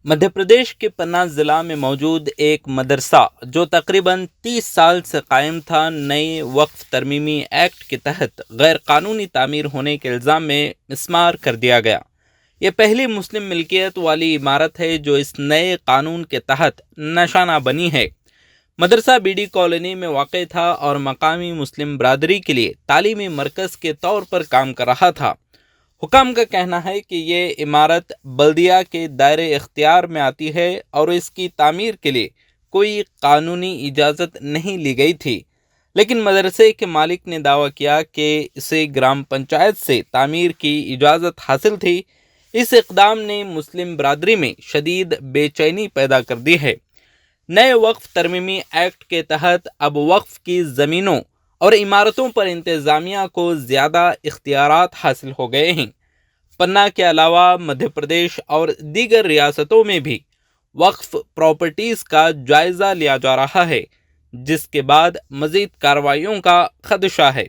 مدھیہ پردیش کے پنہ ضلع میں موجود ایک مدرسہ جو تقریباً 30 سال سے قائم تھا، نئے وقف ترمیمی ایکٹ کے تحت غیر قانونی تعمیر ہونے کے الزام میں مسمار کر دیا گیا۔ یہ پہلی مسلم ملکیت والی عمارت ہے جو اس نئے قانون کے تحت نشانہ بنی ہے۔ مدرسہ بی ڈی کالونی میں واقع تھا اور مقامی مسلم برادری کے لیے تعلیمی مرکز کے طور پر کام کر رہا تھا۔ حکام کا کہنا ہے کہ یہ عمارت بلدیہ کے دائرے اختیار میں آتی ہے اور اس کی تعمیر کے لیے کوئی قانونی اجازت نہیں لی گئی تھی، لیکن مدرسے کے مالک نے دعویٰ کیا کہ اسے گرام پنچایت سے تعمیر کی اجازت حاصل تھی۔ اس اقدام نے مسلم برادری میں شدید بے چینی پیدا کر دی ہے۔ نئے وقف ترمیمی ایکٹ کے تحت اب وقف کی زمینوں اور عمارتوں پر انتظامیہ کو زیادہ اختیارات حاصل ہو گئے ہیں۔ پنہ کے علاوہ مدھیہ پردیش اور دیگر ریاستوں میں بھی وقف پراپرٹیز کا جائزہ لیا جا رہا ہے، جس کے بعد مزید کارروائیوں کا خدشہ ہے۔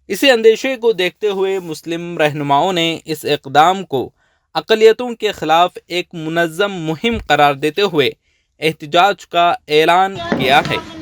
اسی اندیشے کو دیکھتے ہوئے مسلم رہنماؤں نے اس اقدام کو اقلیتوں کے خلاف ایک منظم مہم قرار دیتے ہوئے احتجاج کا اعلان کیا ہے۔